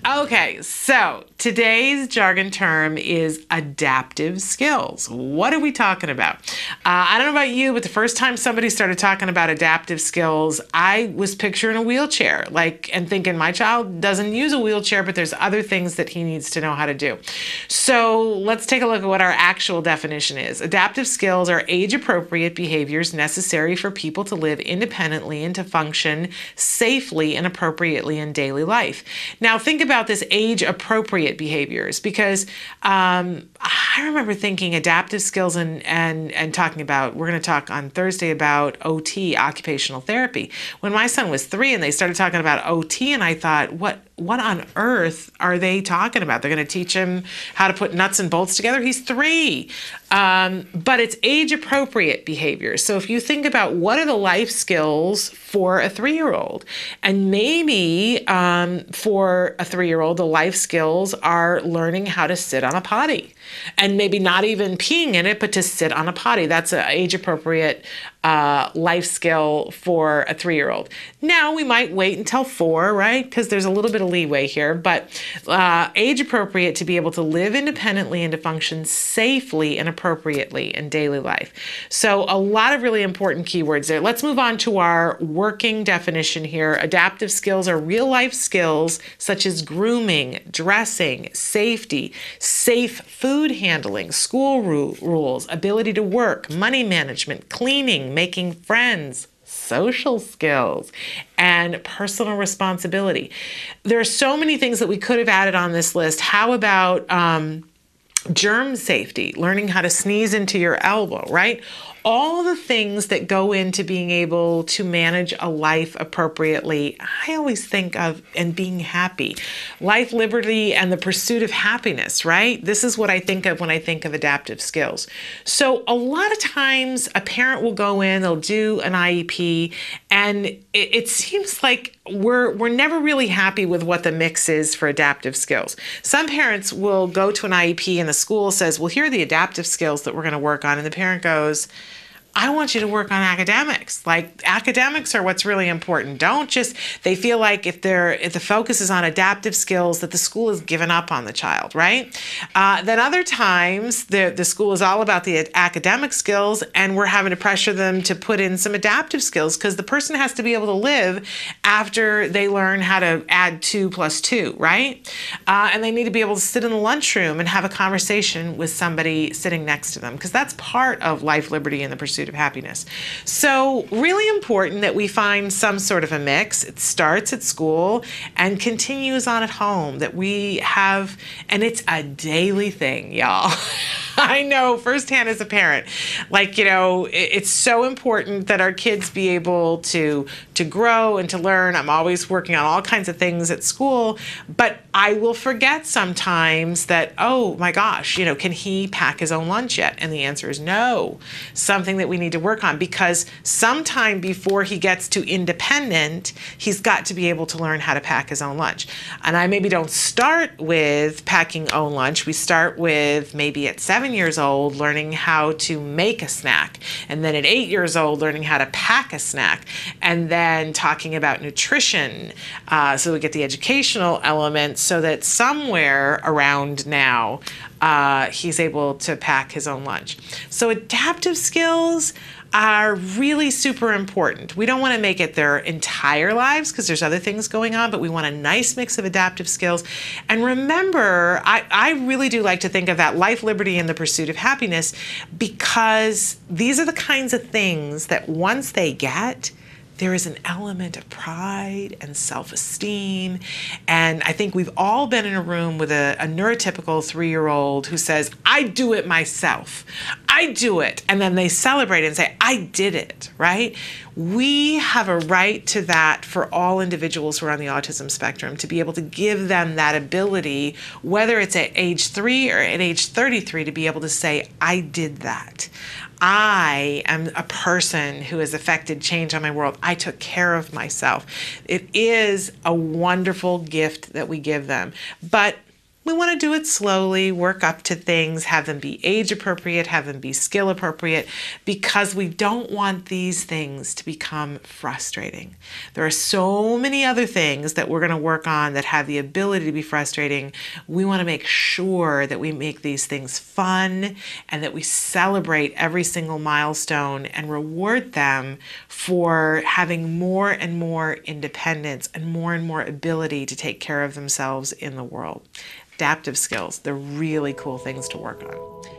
Okay, so today's jargon term is adaptive skills. What are we talking about? I don't know about you, but the first time somebody started talking about adaptive skills, I was picturing a wheelchair, and thinking my child doesn't use a wheelchair, but there's other things that he needs to know how to do. So let's take a look at what our actual definition is. Adaptive skills are age-appropriate behaviors necessary for people to live independently and to function safely and appropriately in daily life. Now, think about this age-appropriate behaviors, because I remember thinking adaptive skills and talking about, we're going to talk on Thursday about OT, occupational therapy. When my son was 3 and they started talking about OT, and I thought, what on earth are they talking about? They're going to teach him how to put nuts and bolts together? He's 3. But it's age-appropriate behaviors. So if you think about what are the life skills for a 3-year-old, and maybe for a 3-year-old, the life skills are learning how to sit on a potty, and maybe not even peeing in it, but to sit on a potty. That's an age-appropriate life skill for a 3-year-old. Now, we might wait until 4, right? Because there's a little bit of leeway here, but age-appropriate to be able to live independently and to function safely and appropriately in daily life. So a lot of really important keywords there. Let's move on to our working definition here. Adaptive skills are real-life skills such as grooming, dressing, safety, safe food handling, school rules, ability to work, money management, cleaning, making friends, social skills, and personal responsibility. There are so many things that we could have added on this list. How about germ safety, learning how to sneeze into your elbow, right? All the things that go into being able to manage a life appropriately, I always think of, and being happy. Life, liberty, and the pursuit of happiness, right? This is what I think of when I think of adaptive skills. So a lot of times a parent will go in, they'll do an IEP, and it seems like we're never really happy with what the mix is for adaptive skills. Some parents will go to an IEP and the school says, well, here are the adaptive skills that we're going to work on. And the parent goes, I want you to work on academics. Academics are what's really important. They feel like if the focus is on adaptive skills, that the school has given up on the child, right? Then other times, the school is all about the academic skills, and we're having to pressure them to put in some adaptive skills, because the person has to be able to live after they learn how to add 2 + 2, right? And they need to be able to sit in the lunchroom and have a conversation with somebody sitting next to them, because that's part of life, liberty, and the pursuit of happiness. So really important that we find some sort of a mix. It starts at school and continues on at home, that we have, and it's a daily thing, y'all. I know firsthand as a parent, it's so important that our kids be able to grow and to learn. I'm always working on all kinds of things at school, but I will forget sometimes that, oh my gosh, can he pack his own lunch yet? And the answer is no. Something that we need to work on, because sometime before he gets to independent, he's got to be able to learn how to pack his own lunch. And I maybe don't start with packing own lunch. We start with maybe at 7 years old learning how to make a snack, and then at 8 years old learning how to pack a snack, and then talking about nutrition, so we get the educational element, so that somewhere around now he's able to pack his own lunch. So adaptive skills are really super important. We don't want to make it their entire lives, because there's other things going on, but we want a nice mix of adaptive skills. And remember, I really do like to think of that life, liberty, and the pursuit of happiness, because these are the kinds of things that once they get, there is an element of pride and self-esteem. And I think we've all been in a room with a neurotypical 3-year-old who says, I do it myself. I do it. And then they celebrate and say, I did it, right? We have a right to that for all individuals who are on the autism spectrum, to be able to give them that ability, whether it's at age 3 or at age 33, to be able to say, I did that. I am a person who has affected change on my world. I took care of myself. It is a wonderful gift that we give them. But We want to do it slowly, work up to things, have them be age appropriate, have them be skill appropriate, because we don't want these things to become frustrating. There are so many other things that we're going to work on that have the ability to be frustrating. We want to make sure that we make these things fun and that we celebrate every single milestone and reward them for having more and more independence and more ability to take care of themselves in the world. Adaptive skills, they're really cool things to work on.